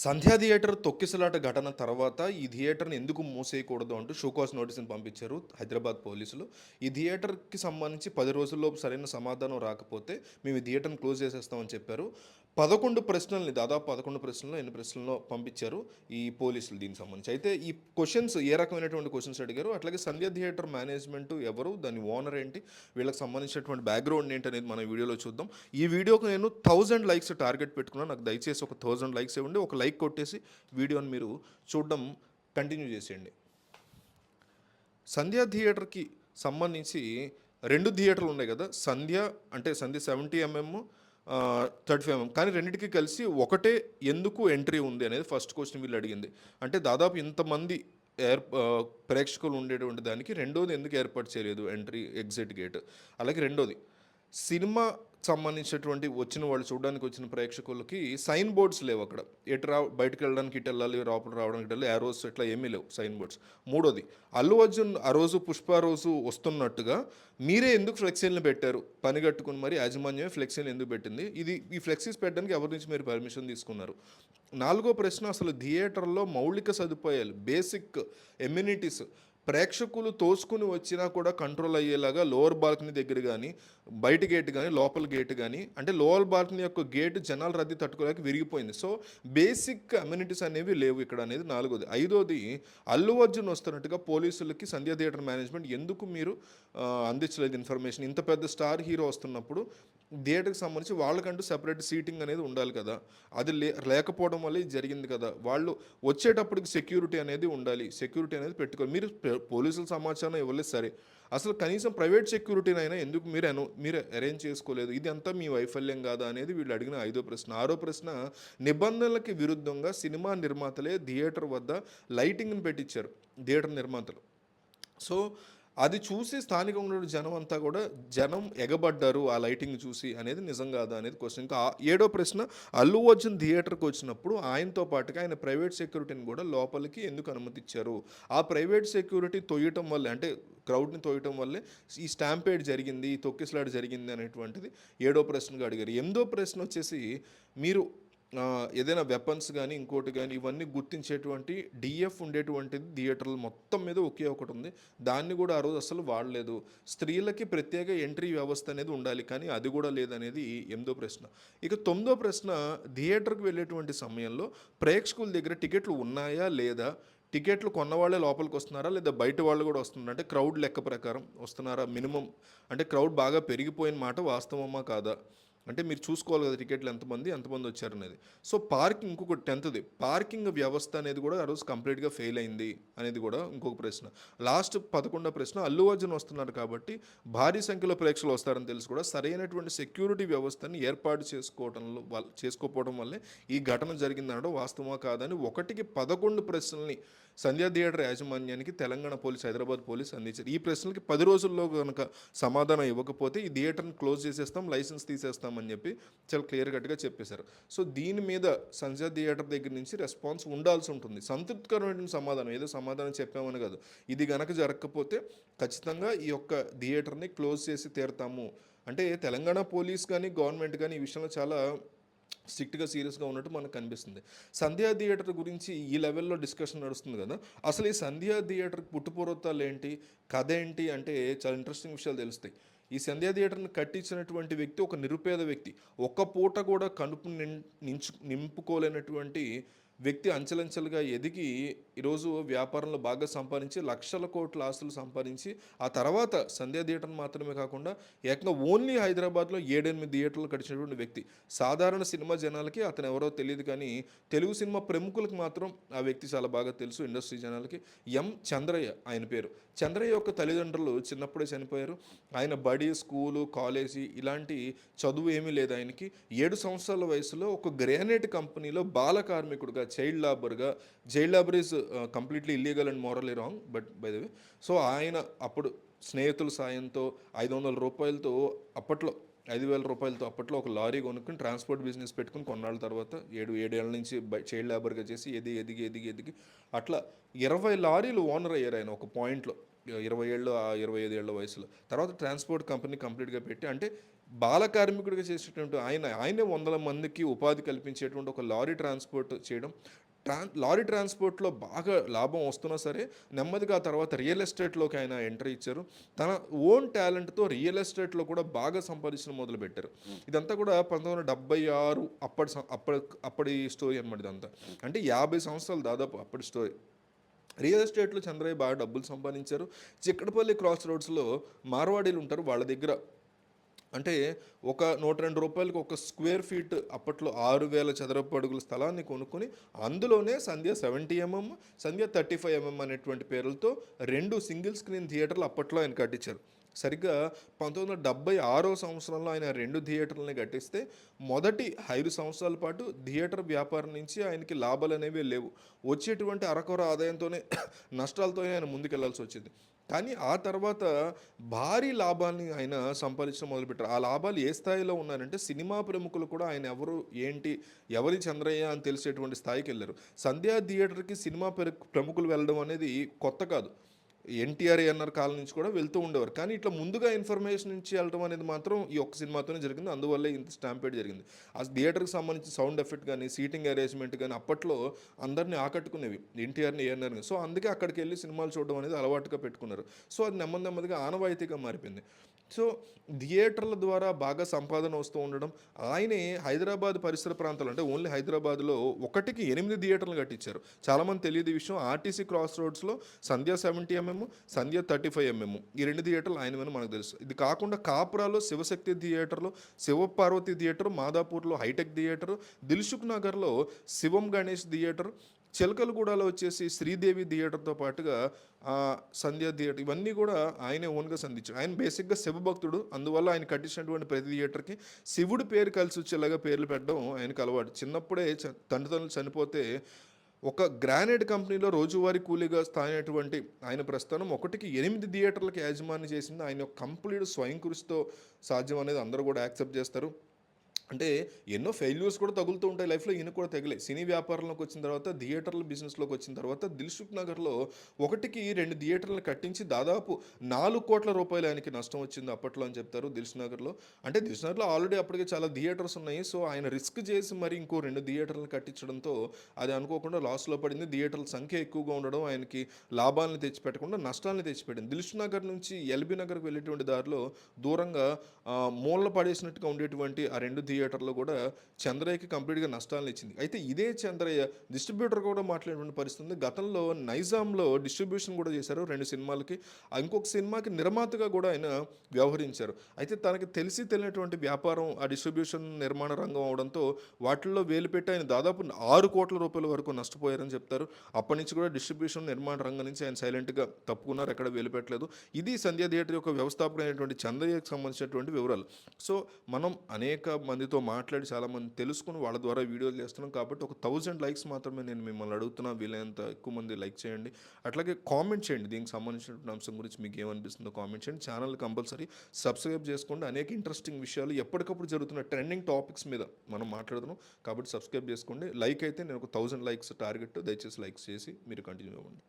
సంధ్యా theatre తొక్కిసలాట ఘటన తర్వాత ఈ థియేటర్ని ఎందుకు మూసేయకూడదు అంటూ షోకాస్ నోటీసుని పంపించారు హైదరాబాద్ పోలీసులు. ఈ థియేటర్కి సంబంధించి 10 రోజుల్లోపు సరైన సమాధానం రాకపోతే మేము ఈ థియేటర్ని క్లోజ్ చేసేస్తామని చెప్పారు. 11 ప్రశ్నల్ని దాదాపు 11 ప్రశ్నలు ఎన్ని ప్రశ్నల్లో పంపించారు ఈ పోలీసులు దీనికి సంబంధించి. అయితే ఈ క్వశ్చన్స్ ఏ రకమైనటువంటి క్వశ్చన్స్ అడిగారు, అట్లాగే సంధ్యా థియేటర్ మేనేజ్మెంట్ ఎవరు, దాని ఓనర్ ఏంటి, వీళ్ళకి సంబంధించినటువంటి బ్యాక్గ్రౌండ్ ఏంటి అనేది మనం వీడియోలో చూద్దాం. ఈ వీడియోకి నేను 1000 లైక్స్ టార్గెట్ పెట్టుకున్నాను. నాకు దయచేసి ఒక 1000 లైక్స్ ఇవ్వండి. ఒక లైక్ కొట్టేసి వీడియోని మీరు చూడడం కంటిన్యూ చేసేయండి. సంధ్యా థియేటర్కి సంబంధించి 2 థియేటర్లు ఉన్నాయి కదా, సంధ్య 70 mm 35 mm, కానీ రెండింటికి కలిసి ఒకటే ఎందుకు ఎంట్రీ ఉంది అనేది ఫస్ట్ క్వశ్చన్ వీళ్ళు అడిగింది. అంటే దాదాపు ఇంతమంది ప్రేక్షకులు ఉండేటువంటి దానికి రెండోది ఎందుకు ఏర్పాటు చేయలేదు ఎంట్రీ ఎగ్జిట్ గేట్. అలాగే రెండోది సినిమా సంబంధించినటువంటి వచ్చిన వాళ్ళు చూడడానికి వచ్చిన ప్రేక్షకులకి సైన్ బోర్డ్స్ లేవు అక్కడ. బయటకు వెళ్ళడానికి ఇటు వెళ్ళాలి, లోపల రావడానికి ఇటు వెళ్ళాలి, యారోస్ ఇట్లా ఏమీ లేవు సైన్ బోర్డ్స్. మూడోది అల్లు అర్జున్ ఆ రోజు పుష్ప రోజు వస్తున్నట్టుగా మీరే ఎందుకు ఫ్లెక్సీలను పెట్టారు, పని కట్టుకుని మరి యాజమాన్యమే ఫ్లెక్సీలు ఎందుకు పెట్టింది, ఈ ఫ్లెక్సీస్ పెట్టడానికి ఎవరి నుంచి మీరు పర్మిషన్ తీసుకున్నారు. నాలుగో ప్రశ్న, అసలు థియేటర్లో మౌలిక సదుపాయాలు బేసిక్ ఎమ్యూనిటీస్ ప్రేక్షకులు తోసుకుని వచ్చినా కూడా కంట్రోల్ అయ్యేలాగా లోవర్ బాల్కనీ దగ్గర కానీ బయట గేట్ కానీ లోపల గేట్ కానీ, అంటే లోవర్ బాల్కనీ యొక్క గేట్ జనాల రద్దీ తట్టుకోలేక విరిగిపోయింది. సో బేసిక్ అమ్యూనిటీస్ అనేవి లేవు ఇక్కడ అనేది నాలుగోది. ఐదోది అల్లు అర్జున్ వస్తున్నట్టుగా పోలీసులకి సంధ్యా థియేటర్ మేనేజ్మెంట్ ఎందుకు మీరు అందించలేదు ఇన్ఫర్మేషన్. ఇంత పెద్ద స్టార్ హీరో వస్తున్నప్పుడు థియేటర్కి సంబంధించి వాళ్ళకంటూ సెపరేట్ సీటింగ్ అనేది ఉండాలి కదా, అది లేకపోవడం వల్ల ఇది జరిగింది కదా. వాళ్ళు వచ్చేటప్పటికి సెక్యూరిటీ అనేది ఉండాలి, సెక్యూరిటీ అనేది పెట్టుకోవాలి. మీరు పోలీసుల సమాచారం ఇవ్వలేదు సరే, అసలు కనీసం ప్రైవేట్ సెక్యూరిటీనైనా ఎందుకు మీరు అరేంజ్ చేసుకోలేదు. ఇది అంతా మీ వైఫల్యం కాదా అనేది వీళ్ళు అడిగిన ఐదో ప్రశ్న. ఆరో ప్రశ్న, నిబంధనలకి విరుద్ధంగా సినిమా నిర్మాతలే థియేటర్ వద్ద లైటింగ్ని పెట్టించారు థియేటర్ నిర్మాతలు. సో అది చూసి స్థానికంగా ఉన్న జనం ఎగబడ్డారు ఆ లైటింగ్ చూసి అనేది నిజం కాదా అనేది క్వశ్చన్. ఇంకా ఏడో ప్రశ్న, అల్లు అర్జున్ థియేటర్కి వచ్చినప్పుడు ఆయనతో పాటుగా ఆయన ప్రైవేట్ సెక్యూరిటీని కూడా లోపలికి ఎందుకు అనుమతిచ్చారు. ఆ ప్రైవేట్ సెక్యూరిటీ తొయ్యటం వల్లే, అంటే క్రౌడ్ని తోయటం వల్లే ఈ స్టాంపేడ్ జరిగింది, ఈ తొక్కిసలాట జరిగింది అనేటువంటిది ఏడో ప్రశ్నగా అడిగారు. ఎనిమిదో ప్రశ్న వచ్చేసి, మీరు ఏదైనా వెపన్స్ కానీ ఇంకోటి కానీ ఇవన్నీ గుర్తించేటువంటి డిఎఫ్ ఉండేటువంటిది థియేటర్లు మొత్తం మీద ఒకే ఒకటి ఉంది, దాన్ని కూడా ఆ రోజు అసలు వాడలేదు. స్త్రీలకి ప్రత్యేక ఎంట్రీ వ్యవస్థ అనేది ఉండాలి, కానీ అది కూడా లేదనేది ఎనిమిదో ప్రశ్న. ఇక తొమ్మిదో ప్రశ్న, థియేటర్కి వెళ్ళేటువంటి సమయంలో ప్రేక్షకుల దగ్గర టికెట్లు ఉన్నాయా లేదా, టికెట్లు కొన్నవాళ్ళే లోపలికి వస్తున్నారా లేదా బయట వాళ్ళు కూడా వస్తున్నారా, అంటే క్రౌడ్ లెక్క ప్రకారం వస్తున్నారా, మినిమం అంటే క్రౌడ్ బాగా పెరిగిపోయిన మాట వాస్తవమా కాదా, అంటే మీరు చూసుకోవాలి కదా టికెట్లు ఎంతమంది వచ్చారనేది. సో పార్కింగ్ ఇంకొక 10th పార్కింగ్ వ్యవస్థ అనేది కూడా ఆ రోజు కంప్లీట్గా ఫెయిల్ అయింది అనేది కూడా ఇంకొక ప్రశ్న. లాస్ట్ 11వ ప్రశ్న, అల్లు అర్జున్ వస్తున్నారు కాబట్టి భారీ సంఖ్యలో ప్రేక్షకులు వస్తారని తెలుసు కూడా సరైనటువంటి సెక్యూరిటీ వ్యవస్థని ఏర్పాటు చేసుకోకపోవడం వల్లే ఈ ఘటన జరిగిందనడం వాస్తవమా కాదని 1కి 11 ప్రశ్నల్ని సంధ్యా థియేటర్ యాజమాన్యానికి తెలంగాణ పోలీస్, హైదరాబాద్ పోలీస్ అందించారు. ఈ ప్రశ్నలకి 10 రోజుల్లో కనుక సమాధానం ఇవ్వకపోతే ఈ థియేటర్ని క్లోజ్ చేసేస్తాం, లైసెన్స్ తీసేస్తామని చెప్పి చాలా క్లియర్ కట్గా చెప్పేశారు. సో దీని మీద సంధ్యా థియేటర్ దగ్గర నుంచి రెస్పాన్స్ ఉండాల్సి ఉంటుంది, సంతృప్తికరమైన సమాధానం. ఏదో సమాధానం చెప్పామని కాదు, ఇది గనక జరగకపోతే ఖచ్చితంగా ఈ యొక్క థియేటర్ని క్లోజ్ చేసి తీరుతాము. అంటే తెలంగాణ పోలీస్ కానీ గవర్నమెంట్ కానీ ఈ విషయంలో చాలా స్ట్రిక్ట్గా సీరియస్గా ఉన్నట్టు మనకు కనిపిస్తుంది. సంధ్యా థియేటర్ గురించి ఈ లెవెల్లో డిస్కషన్ నడుస్తుంది కదా, అసలు ఈ సంధ్యా థియేటర్ పుట్టుపూర్వతాలు ఏంటి, కథ ఏంటి అంటే చాలా ఇంట్రెస్టింగ్ విషయాలు తెలుస్తాయి. ఈ సంధ్యా థియేటర్ని కట్టించినటువంటి వ్యక్తి ఒక నిరుపేద వ్యక్తి, ఒక్క పూట కూడా కడుపు నింపుకోలేనటువంటి వ్యక్తి అంచెలంచెలుగా ఎదిగి ఈరోజు వ్యాపారంలో బాగా సంపాదించి లక్షల కోట్ల ఆస్తులు సంపాదించి ఆ తర్వాత సంధ్యా థియేటర్ మాత్రమే కాకుండా ఏకంగా ఓన్లీ హైదరాబాద్లో 7-8 థియేటర్లు కట్టించినటువంటి వ్యక్తి. సాధారణ సినిమా జనాలకి అతను ఎవరో తెలియదు, కానీ తెలుగు సినిమా ప్రముఖులకు మాత్రం ఆ వ్యక్తి చాలా బాగా తెలుసు, ఇండస్ట్రీ జనాలకి. చంద్రయ్య ఆయన పేరు. చంద్రయ్య యొక్క తల్లిదండ్రులు చిన్నప్పుడే చనిపోయారు. ఆయన బడి, స్కూలు, కాలేజీ ఇలాంటి చదువు ఏమీ లేదు ఆయనకి. 7 సంవత్సరాల వయసులో ఒక గ్రానైట్ కంపెనీలో బాల కార్మికుడుగా, child labour is completely illegal and morally wrong, but by the way. So ఆయన అప్పుడు స్నేహితుల సాయంతో 500 రూపాయలతో, అప్పట్లో 5,000 రూపాయలతో అప్పట్లో ఒక లారీ కొనుక్కుని ట్రాన్స్పోర్ట్ బిజినెస్ పెట్టుకుని కొన్నాళ్ళ తర్వాత 7 ఏళ్ళ నుంచి చైల్డ్ లేబర్గా చేసి ఎదిగి అట్లా 20 లారీలు ఓనర్ అయ్యారు ఆయన ఒక పాయింట్లో. 20 ఏళ్ళు 25 ఏళ్ళ వయసులో. తర్వాత ట్రాన్స్పోర్ట్ కంపెనీ కంప్లీట్గా పెట్టి, అంటే బాల కార్మికుడిగా చేసేటువంటి ఆయనే వందల మందికి ఉపాధి కల్పించేటువంటి ఒక లారీ ట్రాన్స్పోర్ట్ చేయడం. లారీ ట్రాన్స్పోర్ట్‌లో బాగా లాభం వస్తున్నా సరే, నెమ్మదిగా ఆ తర్వాత రియల్ ఎస్టేట్‌లోకి ఆయన ఎంట్రీ ఇచ్చారు. తన ఓన్ టాలెంట్‌తో రియల్ ఎస్టేట్‌లో కూడా బాగా సంపాదించడం మొదలుపెట్టారు. ఇదంతా కూడా 1976 అప్పటి స్టోరీ అనమాట ఇదంతా. అంటే 50 సంవత్సరాలు దాదాపు అప్పటి స్టోరీ. రియల్ ఎస్టేట్‌లో చంద్రయ్య బాగా డబ్బులు సంపాదించారు. చిక్కడపల్లి క్రాస్ రోడ్స్‌లో మార్వాడీలు ఉంటారు. వాళ్ళ దగ్గర అంటే ఒక ₹102కి ఒక స్క్వేర్ ఫీట్ అప్పట్లో 6,000 చదరపు అడుగుల స్థలాన్ని కొనుక్కొని అందులోనే సంధ్య 70 సంధ్య 35 అనేటువంటి పేర్లతో 2 సింగిల్ స్క్రీన్ థియేటర్లు అప్పట్లో ఆయన కట్టించారు. సరిగ్గా 1976 సంవత్సరంలో ఆయన 2 థియేటర్లని కట్టిస్తే మొదటి 5 సంవత్సరాల పాటు థియేటర్ వ్యాపారం నుంచి ఆయనకి లాభాలు అనేవి లేవు. వచ్చేటువంటి అరకొర ఆదాయంతోనే నష్టాలతోనే ఆయన ముందుకెళ్లాల్సి వచ్చింది. కానీ ఆ తర్వాత భారీ లాభాల్ని ఆయన సంపాదించడం మొదలుపెట్టారు. ఆ లాభాలు ఏ స్థాయిలో ఉన్నారంటే సినిమా ప్రముఖులు కూడా ఆయన ఎవరు, ఏంటి, ఎవరి చంద్రయ్య అని తెలిసేటువంటి స్థాయికెళ్లారు. సంధ్యా థియేటర్‌కి సినిమా ప్రముఖులు వెళ్ళడం అనేది కొత్త కాదు. ఎన్టీఆర్, ఏఎన్ఆర్ కాలం నుంచి కూడా వెళ్తూ ఉండేవారు. కానీ ఇట్లా ముందుగా ఇన్ఫర్మేషన్ ఇచ్చి వెళ్ళడం అనేది మాత్రం ఈ ఒక్క సినిమాతోనే జరిగింది. అందువల్లే ఇంత స్టాంపేడ్ జరిగింది. ఆ థియేటర్‌కి సంబంధించి సౌండ్ ఎఫెక్ట్ గానీ, సీటింగ్ అరేంజ్‌మెంట్ గానీ అప్పట్లో అందరిని ఆకట్టుకునేవి. ఎన్టీఆర్‌ని, ఏఎన్ఆర్‌ని. సో, అందుకే అక్కడికెళ్ళి సినిమాలు చూడడం అనేది అలవాటుగా పెట్టుకున్నారు. సో, అది నెమ్మది నెమ్మదిగా ఆనవాయితీగా మారిపోయింది. సో, థియేటర్ల ద్వారా బాగా సంపాదన వస్తూ ఉండడం. ఆయనే హైదరాబాద్ పరిసర ప్రాంతాలు అంటే ఓన్లీ హైదరాబాద్‌లో ఒకటికి 8 థియేటర్లు కట్టించారు. చాలామంది తెలియదు ఈ విషయం. ఆర్టీసీ క్రాస్ రోడ్స్‌లో సంధ్య 70 సంధ్య 35 ఈ 2 థియేటర్లు ఆయనవని మనకు తెలుసు. ఇది కాకుండా కాపురాలో శివశక్తి థియేటర్లు, శివపార్వతి థియేటర్, మాదాపూర్‌లో హైటెక్ థియేటర్, దిల్సుఖ్ నగర్‌లో శివం గణేష్ థియేటర్, చిలకలగూడలో వచ్చేసి శ్రీదేవి థియేటర్‌తో పాటుగా సంధ్య థియేటర్ ఇవన్నీ కూడా ఆయనే ఓన్‌గా సంధించాడు. ఆయన బేసిక్‌గా శివభక్తుడు. అందువల్ల ఆయన కట్టించినటువంటి ప్రతి థియేటర్‌కి శివుడి పేరు కలిసి వచ్చేలాగా పేర్లు పెట్టడం ఆయనకు అలవాటు. చిన్నప్పుడే తండ్రిదండ్రులు చనిపోతే ఒక గ్రానైట్ కంపెనీలో రోజువారీ కూలీగా స్థాయినటువంటి ఆయన ప్రస్థానం ఒకటికి 8 థియేటర్లకు యాజమాన్యం చేసింది ఆయన కంప్లీట్ స్వయం కృషితో సాధ్యం అనేది అందరూ కూడా యాక్సెప్ట్ చేస్తారు. అంటే ఎన్నో ఫెయిల్యూర్స్ కూడా తగులుతూ ఉంటాయి లైఫ్‌లో. ఈయనకు కూడా తగిలాయి. సినీ వ్యాపారంలోకి వచ్చిన తర్వాత, థియేటర్ల బిజినెస్‌లోకి వచ్చిన తర్వాత దిల్సుఖ్ నగర్‌లో ఒకటికి 2 థియేటర్లు కట్టించి దాదాపు ₹4,00,00,000 ఆయనకి నష్టం వచ్చింది అప్పట్లో అని చెప్తారు దిల్సుఖ్ నగర్‌లో. అంటే దిల్సుఖ్ నగర్‌లో ఆల్రెడీ అప్పటికే చాలా థియేటర్స్ ఉన్నాయి. సో, ఆయన రిస్క్ చేసి మరి ఇంకో 2 థియేటర్లు కట్టించడంతో అది అనుకోకుండా లాస్‌లో పడింది. థియేటర్ల సంఖ్య ఎక్కువగా ఉండడం ఆయనకి లాభాలను తెచ్చిపెట్టకుండా నష్టాలను తెచ్చిపెట్టింది. దిల్సుఖ్ నగర్ నుంచి ఎల్బీ నగర్‌కి వెళ్ళేటువంటి దారిలో దూరంగా మూలన పడేసినట్టుగా ఉండేటువంటి ఆ 2 థియేటర్లు కూడా చంద్రయ్యకి కంప్లీట్‌గా నష్టాలను ఇచ్చింది. అయితే ఇదే చంద్రయ్య డిస్ట్రిబ్యూటర్ కూడా మాట్లాడేటువంటి పరిస్థితి ఉంది. గతంలో నైజాంలో డిస్ట్రిబ్యూషన్ కూడా చేశారు 2 సినిమాలకి. ఇంకొక సినిమాకి నిర్మాతగా కూడా ఆయన వ్యవహరించారు. అయితే తనకి తెలిసి తెలియనటువంటి వ్యాపారం ఆ డిస్ట్రిబ్యూషన్ నిర్మాణ రంగం అవడంతో వాటిల్లో వేలు పెట్టి ఆయన దాదాపు ₹6,00,00,000 వరకు నష్టపోయారని చెప్తారు. అప్పటి నుంచి కూడా డిస్ట్రిబ్యూషన్ నిర్మాణ రంగం నుంచి ఆయన సైలెంట్‌గా తప్పుకున్నారు. ఎక్కడ వేలు పెట్టలేదు. ఇది సంధ్య థియేటర్ యొక్క వ్యవస్థాపకుడైనటువంటి చంద్రయ్యకి సంబంధించినటువంటి వివరాలు. సో, మనం అనేక మందితో మాట్లాడి చాలామంది తెలుసుకుని వాళ్ళ ద్వారా వీడియోలు చేస్తున్నాం కాబట్టి ఒక 1000 లైక్స్ మాత్రమే నేను మిమ్మల్ని అడుగుతున్నా. వీలైనంత ఎక్కువ మంది లైక్ చేయండి. అట్లాగే కామెంట్ చేయండి. దీనికి సంబంధించినటువంటి అంశం గురించి మీకు ఏమనిపిస్తుందో కామెంట్ చేయండి. ఛానల్ కంపల్సరీ సబ్స్క్రైబ్ చేసుకోండి. అనేక ఇంట్రెస్టింగ్ విషయాలు ఎప్పటికప్పుడు జరుగుతున్న ట్రెండింగ్ టాపిక్స్ మీద మనం మాట్లాడుతున్నాం కాబట్టి సబ్స్క్రైబ్ చేసుకోండి. లైక్ అయితే నేను ఒక 1000 లైక్స్ టార్గెట్. దయచేసి లైక్స్ చేసి మీరు కంటిన్యూ అవ్వండి.